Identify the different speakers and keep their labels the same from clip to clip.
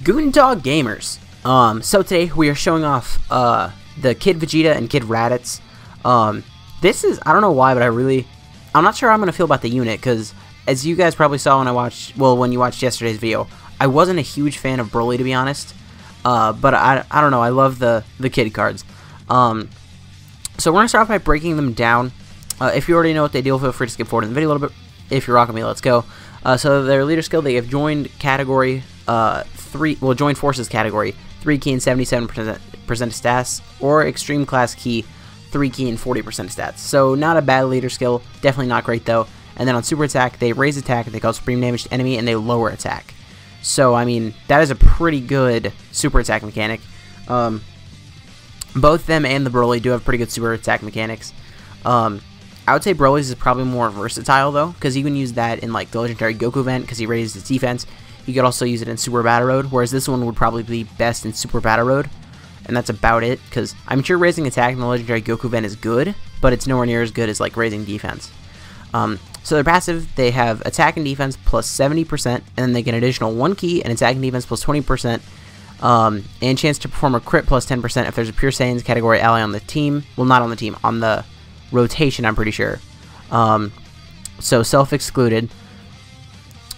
Speaker 1: Guten Tag Gamers. So today we are showing off the Kid Vegeta and Kid Raditz. This is, I don't know why, but I'm not sure how I'm gonna feel about the unit, because as you guys probably saw when you watched yesterday's video, I wasn't a huge fan of Broly, to be honest. But I don't know, I love the kid cards. So we're gonna start off by breaking them down. If you already know what they do, feel free to skip forward in the video a little bit. If you're rocking me, let's go. So their leader skill, they have joined category joined forces category 3 key and 77% of stats, or extreme class key 3 key and 40% of stats. So not a bad leader skill, definitely not great though. And then on super attack, they raise attack, they cause supreme damage to enemy, and they lower attack. So I mean, that is a pretty good super attack mechanic. Both them and the Broly do have pretty good super attack mechanics. I would say Broly's is probably more versatile though, because you can use that in like the legendary Goku event because he raises his defense. You could also use it in Super Battle Road, whereas this one would probably be best in Super Battle Road. And that's about it, because I'm sure raising attack in the legendary Goku event is good, but it's nowhere near as good as like raising defense. So their passive, they have attack and defense plus 70%, and then they get an additional 1 key and attack and defense plus 20%, and chance to perform a crit plus 10% if there's a Pure Saiyan's category ally on the team. Well, not on the team, on the rotation, I'm pretty sure. So self-excluded.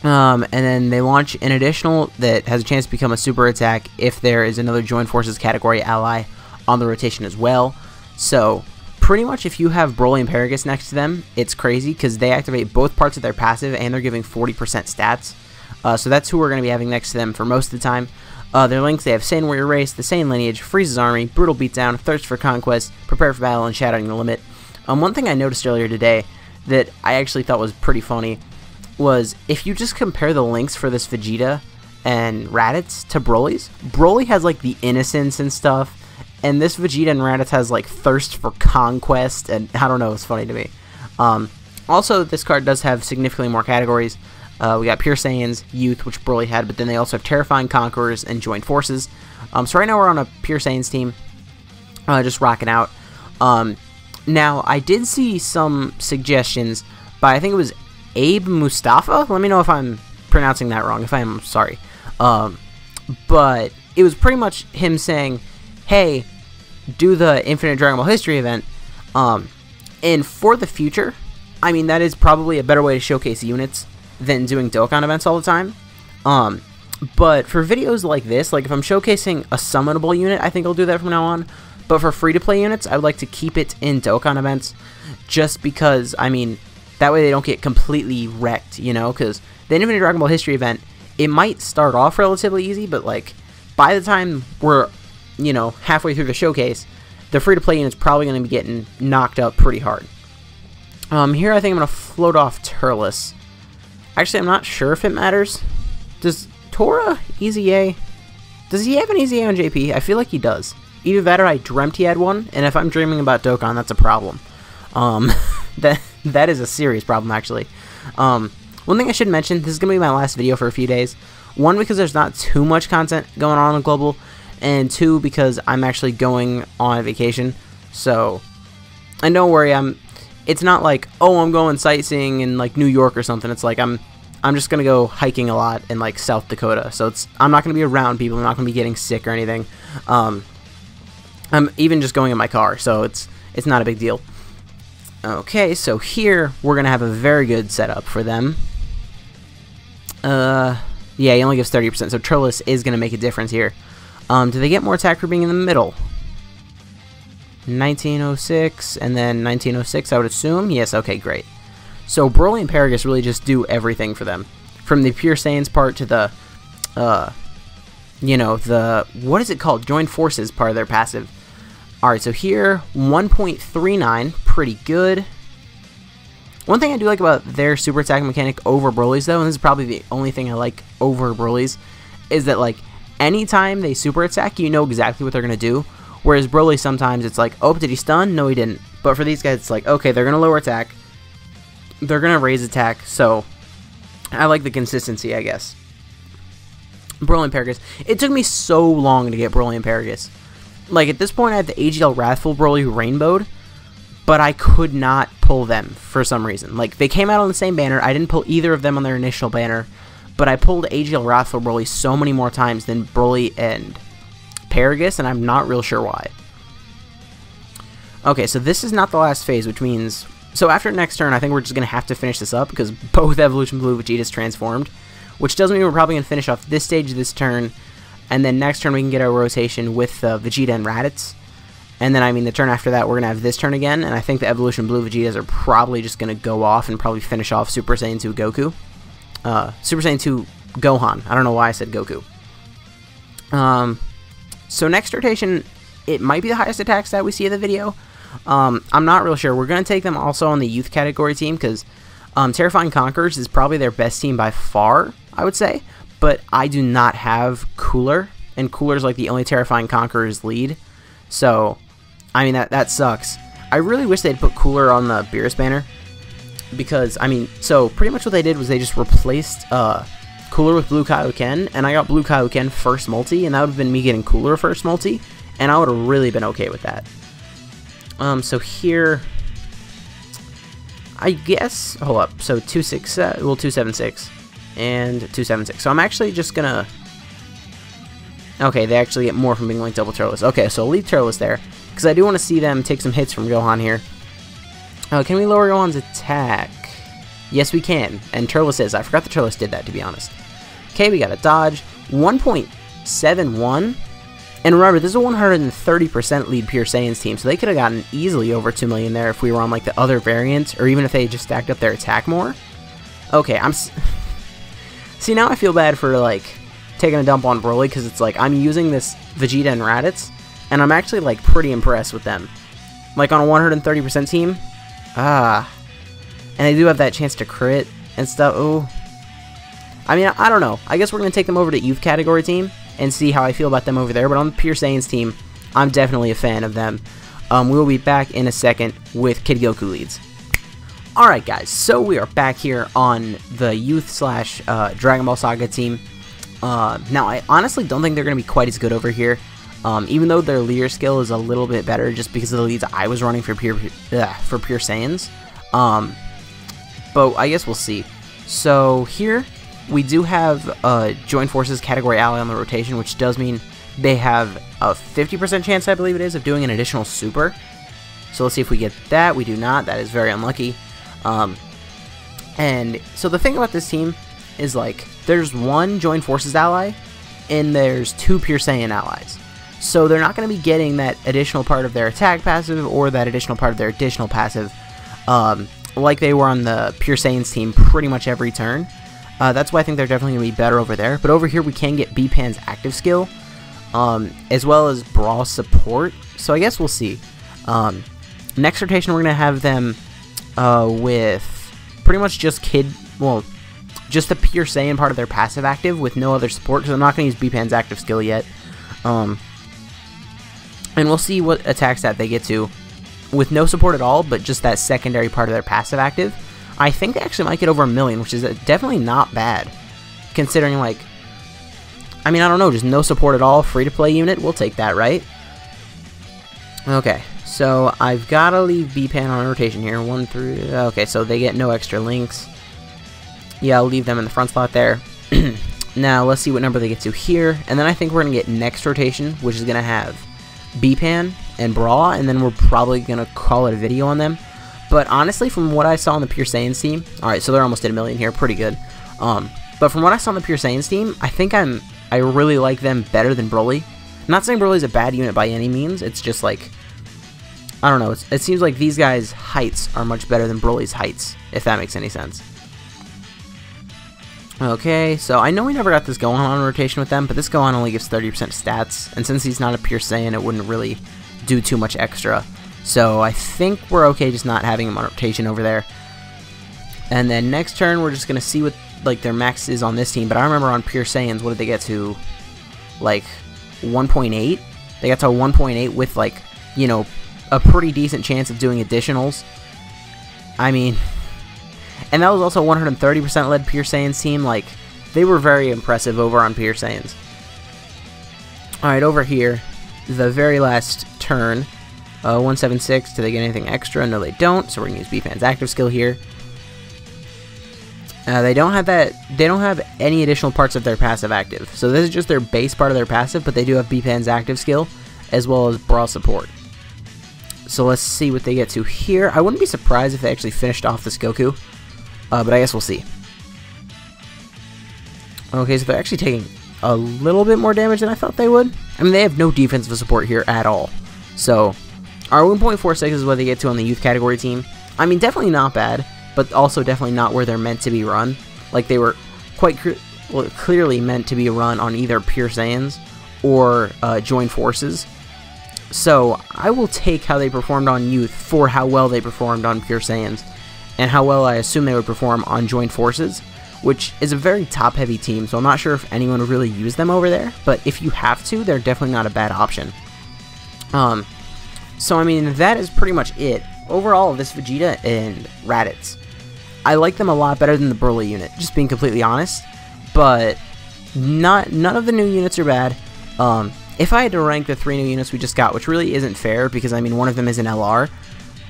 Speaker 1: And then they launch an additional that has a chance to become a super attack if there is another joined forces category ally on the rotation as well. So pretty much if you have Broly and Paragus next to them, it's crazy because they activate both parts of their passive and they're giving 40% stats. So that's who we're going to be having next to them for most of the time. Their links, they have Saiyan Warrior Race, the Saiyan Lineage, Frieza's Army, Brutal Beatdown, Thirst for Conquest, Prepare for Battle, and Shadowing the Limit. One thing I noticed earlier today that I actually thought was pretty funny was if you just compare the links for this Vegeta and Raditz to Broly's, Broly has like the innocence and stuff, and this Vegeta and Raditz has like Thirst for Conquest, and I don't know, it's funny to me. Also, this card does have significantly more categories. We got Pure Saiyans, Youth, which Broly had, but then they also have Terrifying Conquerors and Joined Forces. So right now we're on a Pure Saiyans team, just rocking out. Now, I did see some suggestions by, I think it was Abe Mustafa? Let me know if I'm pronouncing that wrong. If I am, I'm sorry. But it was pretty much him saying, hey, do the Infinite Dragon Ball History event. And for the future, I mean, that is probably a better way to showcase units than doing Dokkan events all the time. But for videos like this, like if I'm showcasing a summonable unit, I think I'll do that from now on. But for free-to-play units, I would like to keep it in Dokkan events, just because, I mean, that way they don't get completely wrecked, you know, because the Infinite Dragon Ball History event, it might start off relatively easy, but, like, by the time we're, you know, halfway through the showcase, the free-to-play unit's probably going to be getting knocked up pretty hard. Here I think I'm going to float off Turles. Actually, I'm not sure if it matters. Does Tora Easy A, does he have an Easy A on JP? I feel like he does. Either that or I dreamt he had one, and if I'm dreaming about Dokkan, that's a problem. That is a serious problem, actually. One thing I should mention, this is going to be my last video for a few days. One, because there's not too much content going on Global, and two, because I'm actually going on vacation. So, and don't worry, it's not like, oh, I'm going sightseeing in like New York or something. It's like I'm just going to go hiking a lot in like South Dakota. So I'm not going to be around people. I'm not going to be getting sick or anything. I'm even just going in my car, so it's not a big deal. Okay, so here we're gonna have a very good setup for them. Yeah, he only gives 30%, so Turles is gonna make a difference here. Do they get more attack for being in the middle? 1906 and then 1906, I would assume. Yes, okay, great. So Broly and Paragus really just do everything for them, from the Pure Saiyans part to the, you know, the, what is it called? Joined Forces part of their passive. Alright, so here, 1.39, pretty good. One thing I do like about their super attack mechanic over Broly's, though, and this is probably the only thing I like over Broly's, is that, like, anytime they super attack, you know exactly what they're going to do. Whereas Broly, sometimes it's like, oh, did he stun? No, he didn't. But for these guys, it's like, okay, they're going to lower attack. They're going to raise attack, so I like the consistency, I guess. Broly and Paragus. It took me so long to get Broly and Paragus. Like, at this point, I had the AGL Wrathful Broly who rainbowed, but I could not pull them for some reason. Like, they came out on the same banner. I didn't pull either of them on their initial banner, but I pulled AGL Wrathful Broly so many more times than Broly and Paragus, and I'm not real sure why. Okay, so this is not the last phase, which means... So after next turn, I think we're just going to have to finish this up, because both Evolution Blue Vegeta's transformed, which does mean we're probably going to finish off this stage this turn, and then next turn we can get our rotation with Vegeta and Raditz. And then, I mean, the turn after that, we're going to have this turn again, and I think the Evolution Blue Vegetas are probably just going to go off and probably finish off Super Saiyan 2 Goku. Super Saiyan 2 Gohan. I don't know why I said Goku. So next rotation, it might be the highest attack stat we see in the video. I'm not real sure. We're going to take them also on the youth category team, because Terrifying Conquerors is probably their best team by far, I would say. But I do not have Cooler, and Cooler's like the only Terrifying Conquerors lead. So... I mean, that sucks. I really wish they'd put Cooler on the Beerus banner. Because, I mean, so pretty much what they did was they just replaced Cooler with Blue Kaioken. And I got Blue Kaioken first multi. And that would have been me getting Cooler first multi. And I would have really been okay with that. So here... I guess... Hold up. So 276 and 276. So I'm actually just gonna... Okay, they actually get more from being linked double Turles. Okay, so I'll leave Turles there. Because I do want to see them take some hits from Gohan here. Can we lower Gohan's attack? Yes, we can. And Turles is. I forgot the Turles did that, to be honest. Okay, we got a dodge. 1.71. And remember, this is a 130% lead Pure Saiyans team, so they could have gotten easily over 2 million there if we were on like the other variant, or even if they just stacked up their attack more. Okay, See, now I feel bad for, like, taking a dump on Broly, because it's like, I'm using this Vegeta and Raditz, and I'm actually, like, pretty impressed with them. Like, on a 130% team. And they do have that chance to crit and stuff. Oh. I mean, I don't know. I guess we're going to take them over to youth category team and see how I feel about them over there. But on the Pure Saiyans team, I'm definitely a fan of them. We will be back in a second with Kid Goku leads. Alright, guys. So we are back here on the youth slash Dragon Ball Saga team. Now, I honestly don't think they're going to be quite as good over here. Even though their leader skill is a little bit better just because of the leads I was running for Pure Saiyans. But I guess we'll see. So here we do have Joint Forces Category Ally on the rotation, which does mean they have a 50% chance, I believe it is, of doing an additional super. So let's see if we get that. We do not. That is very unlucky. And so the thing about this team is, like, there's one Joint Forces ally and there's 2 Pure Saiyan allies. So they're not going to be getting that additional part of their attack passive or that additional part of their additional passive like they were on the Pure Saiyans team pretty much every turn. That's why I think they're definitely going to be better over there. But over here we can get B-Pan's active skill as well as Brawl support. So I guess we'll see. Next rotation we're going to have them with pretty much just just the Pure Saiyan part of their passive active with no other support, because I'm not going to use B-Pan's active skill yet. And we'll see what attack stat they get to with no support at all, but just that secondary part of their passive active. I think they actually might get over 1 million, which is definitely not bad, considering, like, I mean, I don't know, just no support at all, free-to-play unit, we'll take that, right? Okay, so I've got to leave B-Pan on rotation here, 1 through, okay, so they get no extra links. Yeah, I'll leave them in the front slot there. Now, let's see what number they get to here, and then I think we're going to get next rotation, which is going to have B-Pan and Brawl, and then we're probably going to call it a video on them. But honestly, from what I saw on the Pure Saiyans team, alright, so they're almost at 1 million here, pretty good. But from what I saw on the Pure Saiyans team, I think I really like them better than Broly. I'm not saying Broly's a bad unit by any means, it's just like, I don't know, it seems like these guys' heights are much better than Broly's heights, if that makes any sense. Okay, so I know we never got this Gohan on rotation with them, but this Gohan only gives 30% stats, and since he's not a Pure Saiyan, it wouldn't really do too much extra. So I think we're okay just not having him on rotation over there. And then next turn, we're just going to see what, like, their max is on this team, but I remember on Pure Saiyans, what did they get to? Like, 1.8? They got to 1.8 with, like, you know, a pretty decent chance of doing additionals. I mean... And that was also 130% led Pure Saiyans team. Like, they were very impressive over on Pure Saiyans. Alright, over here, the very last turn, 176. Do they get anything extra? No, they don't. So we're going to use B-Pan's active skill here. They don't have that. They don't have any additional parts of their passive active. So this is just their base part of their passive, but they do have B-Pan's active skill as well as Brawl support. So let's see what they get to here. I wouldn't be surprised if they actually finished off this Goku, but I guess we'll see. Okay, so they're actually taking a little bit more damage than I thought they would. I mean, they have no defensive support here at all. So our 1.46 is what they get to on the youth category team. I mean, definitely not bad, but also definitely not where they're meant to be run. Like, they were quite clearly meant to be run on either Pure Saiyans or Joined Forces. So I will take how they performed on youth for how well they performed on Pure Saiyans, and how well I assume they would perform on Joined Forces, which is a very top-heavy team, so I'm not sure if anyone would really use them over there, but if you have to, they're definitely not a bad option. So I mean, that is pretty much it. Overall, this Vegeta and Raditz, I like them a lot better than the Broly unit, just being completely honest, but none of the new units are bad. If I had to rank the 3 new units we just got, which really isn't fair, because I mean, one of them is an LR,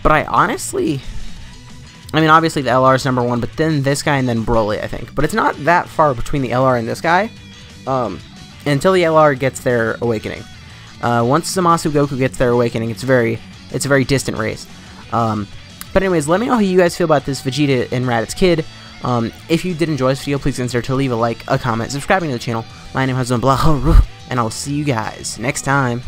Speaker 1: but obviously the LR is number 1, but then this guy and then Broly, I think. But it's not that far between the LR and this guy, until the LR gets their awakening. Once Zamasu Goku gets their awakening, it's a very distant race. But anyways, let me know how you guys feel about this Vegeta and Raditz kid. If you did enjoy this video, please consider to leave a like, a comment, subscribing to the channel. My name is Blah, and I'll see you guys next time.